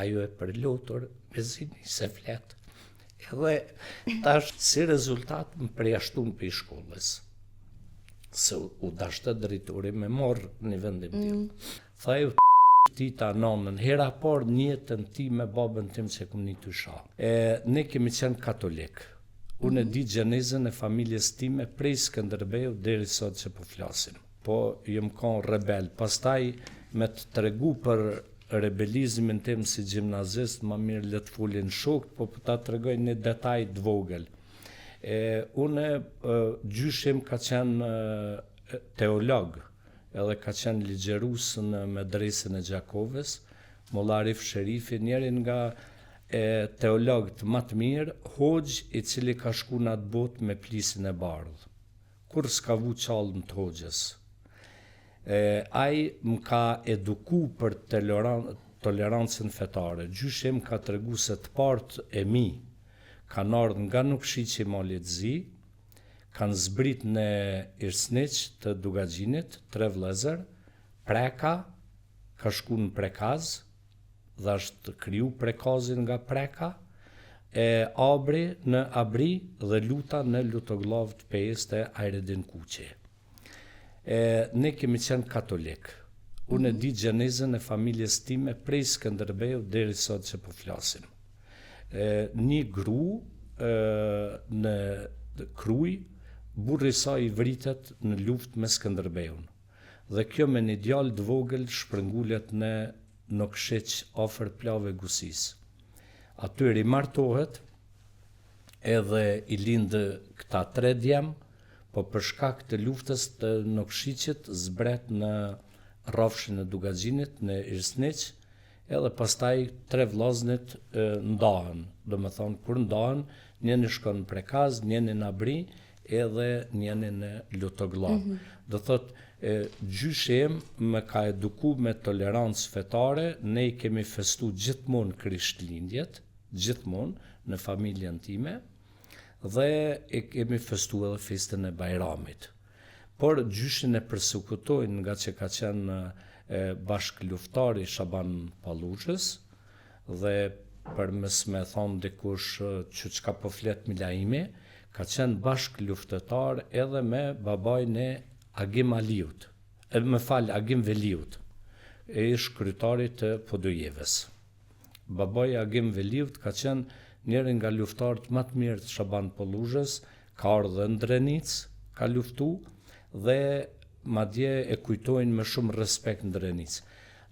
ajo e përlotur, bezini se flet. Edhe tash si rezultat më përjashtun për i shkollës. Se u dashtë drejtori me morë një vendim tjilë. Tha ju tita nonën, hera por njetën ti me babën tim që kom një të sha. Ne kemi qenë katolik. Unë e di gjenezën e familjes time prej Skënderbeu deri sot që po flasim. Po jem kon rebel. Pastaj me të tregu për rebelizmin tim si gjimnazist, ma mirë le të folin shok, po ta tregoj një detaj të vogël. Unë gjyshim ka qenë teolog, edhe ka qenë ligjerus në medresën e Gjakovës, Molla Arif Sherifi, njerin nga teologët më të mirë, hoxh i cili ka shku në atë botë me plisin e bardhë. Kur s'ka vu qallën të hoxhës. Ai më ka eduku për tolerancën fetare. Gjyshim ka tregu se të partë e mi kanë ardhur nga nuk shiqi Malit Zi, kanë zbrit në Irsniq të Dugaxhinit, 3 vëllezër, Preka ka shku në Prekaz, dhe është kriju Prekazin nga Preka, Abri në Abri dhe Luta në Lutoglav të Pejës të Ajredin Kuqi. Ne kemi qenë katolik. Unë e di gjenezën e familjes time prej Skënderbeu deri sot që po flasim. Një gru në Kruj, burri i saj i vritet në luftë me Skënderbeun. Dhe kjo me një djalë të vogël shprëngullet në Nokshëq afër Plave Gusis. Aty rimartohet edhe i lindë këta 3 djem, po për shkak të luftës të Nokshëqit zbret në rrafshin e Dugaxhinit në Irsniq, edhe pastaj 3 vllaznit ndahen. Do me thonë, kur ndahen, njeni shkon në Prekaz, njeni në Abri, edhe njeni në Lutoglav. Do thot, gjyshim më ka eduku me tolerancë fetare, ne i kemi festu gjithmonë Krishtlindjet, gjithmonë në familjen time, dhe i kemi festu edhe festën e Bajramit. Por gjyshin e përsekutojnë nga që ka qenë bashkë luftari Shaban Pallushës, dhe për mes me thonë dikush që qka po flet Milaimi, ka qenë bashkë luftetar edhe me babajnë e Agim Aliut, Agim Veliut, e shkrytarit të Podojeves. Babaj Agim Veliut ka qenë njërin nga luftarët më të mirë të Shaban Pallushës, ka ardhur në Drenic, ka luftu dhe madje e kujtojnë me shumë respekt në Drenic.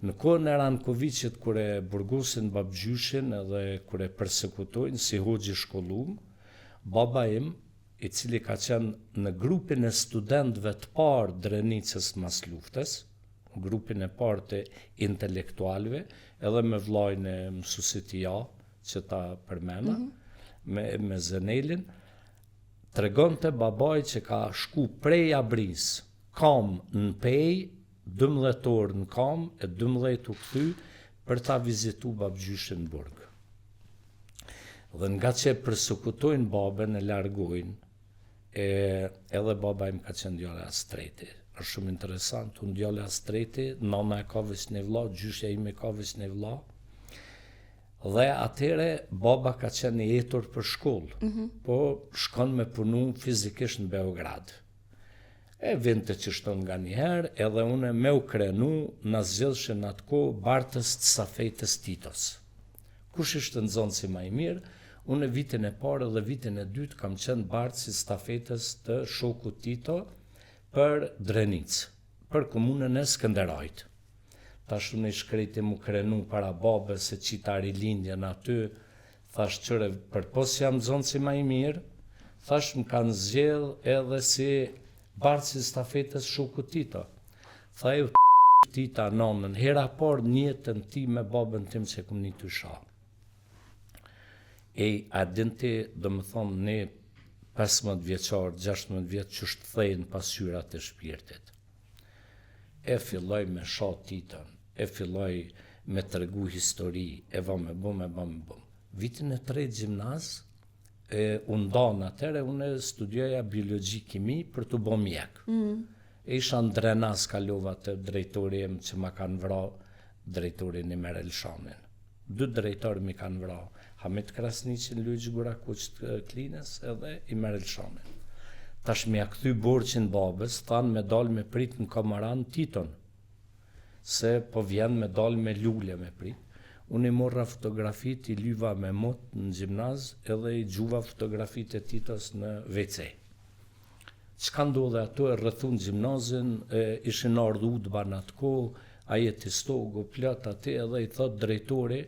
Në kohën e Rankovicit, kur e burgosin babgjyshin edhe kur e persekutojnë si hoxhi shkollum, baba im, i cili ka qenë në grupin e studentëve të parë Drenicës mas luftës, grupin e parë të intelektualve, edhe me vllajën e mësuesit ja, që ta përmena, me Zenelin, tregonte babaj që ka shku prej Abris, kam në Pej, 12 orë në kam, e 12 u kthy për ta vizitu babgjyshin në burg. Dhe nga që përsekutojnë babën e largojnë, edhe baba im ka qenë djale Astreti. Është shumë interesant, unë djale Astreti, nana e ka veç një vlla, gjyshja ime ka veç një vlla, dhe atere baba ka qenë i etur për shkollë, po shkon me punu fizikisht në Beograd. Vinte që shton nga njëherë, edhe une me u krenu në zgjedhshin atë kohë bartës të stafetës Titos. Kush ishte nxënësi më i mirë? Unë vitin e parë dhe vitin e dytë kam qenë bartës i stafetës të shoku Tito për Drenic, për komunën e Skënderajt. Tash unë i shkreti mu krenu para babës se qita rilindjen aty, thash qëre për pos jam nxënësi më i mirë, thash më kanë zgjedh edhe si bartës i stafetës shoku Tito. Tha ju Tita nonën, hera por njetën ti me babën tim që kom një të sha. A dinti, do më thonë, ne 15 vjeqarë, 16 vjetë që shthejnë pasqyrat e shpirtit. E filloj me sha Titën, e filloj me tregu histori, e va me bom. Vitin e 3 gjimnaz, unë danë atere, unë studioja biologi kimi për të bo mjek. E isha në Drenas kalova të drejtorim që ma kanë vra drejtorin i Merel Shanin. 2 drejtorë mi kanë vrarë, Hamit Krasniqin, Luiç Gurakuç të Klinës edhe Imer Elshanin. Tash mi a kthy borxhin babës, thanë me dal me prit në Kamaran Titon, se po vjen me dal me lule me prit. Unë i morra fotografit, i lyva me mot në gjimnaz edhe i gjuva fotografit e Titos në WC. Çka ndodhe ato e rrethun gjimnazin, ishin ardhur udhba në atë kohë, ai e testogu plot aty edhe i thot drejtori,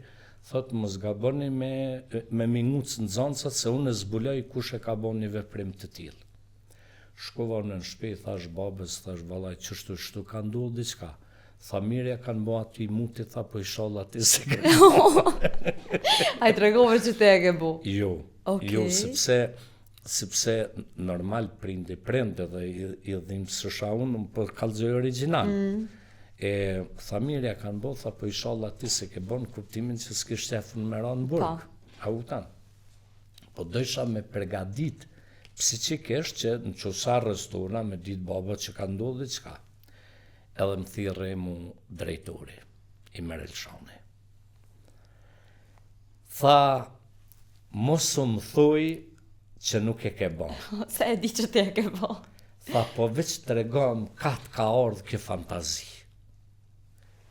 thot mos gaboni me minuc nxënësat se unë zbuloj kush e ka bën një veprim të tillë. Shkova në shtëpi, thash babës, thash vallaj çështu ka ndodhur diçka. Tha mirja kanë bo aty muti, tha po inshallah ti se ke. A i tregove që te e ke bu? Jo, Okay. jo, sepse normal prindi dhe i dhim së unë për kallëzoj original. Tha mirja kanë bo, tha po inshallah ti se ke bon kuptimin që s'ke shtefën me ranë në burg. A utan. Po dojsha me përgadit psiqikisht që në qosa rëstona me ditë baba që ka ndodhë diçka. Edhe më thirrë mu drejtori, Imer Elshani. Tha, mos u më thuj që nuk e ke bon. Se e di që ti e ke bon. Tha, po veç të regom katë ka ardhë kë fantazi.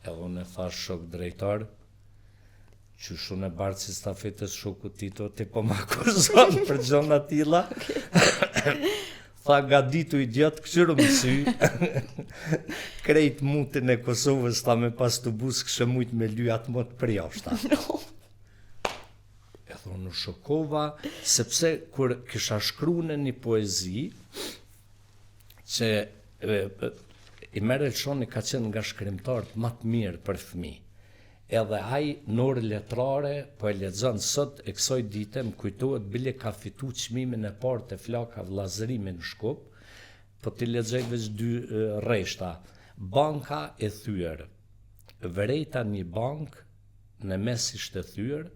Edhe unë e tha shok drejtar, që shune barë që stafetës shoku Tito, ti po më akuzon për gjona tilla. Tha gaditu idiot, këshiru më sy, krejt mutin e Kosovës, tha me pas të bus kështë mujt me lyat mot për jashta. E thonë shokova, sepse kur kisha shkru në një poezi, që Imer Elshani ka qenë nga shkrimtarët më të mirë për fëmijë. Edhe ai në orë letrare, po e lexon sot e kësoj dite, më kujtohet bile ka fitu çmimin e parë të flaka vllazërimi në Shkup, po t'i lexoj veç 2 rreshta. Banka e thyer. Vërejta një bank, në mes ishte thyer,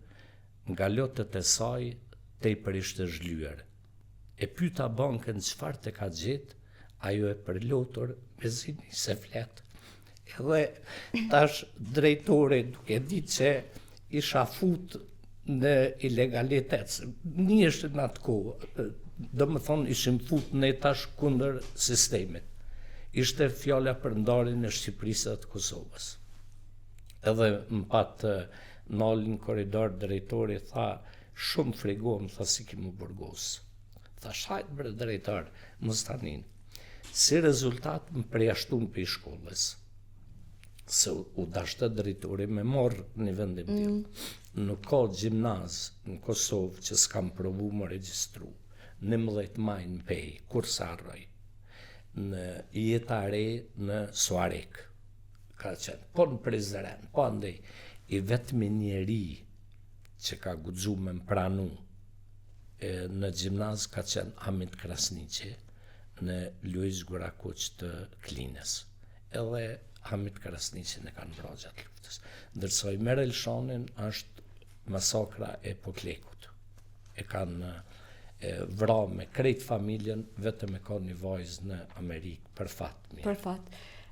nga lotët e saj tepër ishte zhlyer. E pyeta bankën çfarë të ka gjetë, ajo e përlotur me zini se flet. Edhe tash drejtori duke ditë që isha fut në ilegalitet, njështë në atë kohë, do më thonë ishim fut në tash kundër sistemit. Ishte fjala për ndarjen e Shqipërisë dhe të Kosovës. Edhe më pat nalin korridor drejtori tha, shumë frigom, tha si ki mu burgos. Tha shajt bre drejtar, mos tanin. Si rezultat më përjashtun për i shkollës. Se u dashtë drejtori me morë një vendim tillë. Nuk ka gjimnaz në Kosovë që s'kam provu më regjistru. 11 maj në Pej, kur sa arroj. Në jetare në Suarek. Ka qenë, po në Prizren, po andej. I vetëmi njeri që ka guxu me më pranu në gjimnaz ka qenë Hamit Krasniqi në Luiç Gurakuç të Klinës. Edhe Hamit Krasniqin e kanë vrarë gjatë luftës. Ndërsa Imer Elshanin është masakra e Poklekut. E kanë vrarë me krejt familjen, vetëm e ka një vajzë në Amerikë, për fat mirë. Për fat.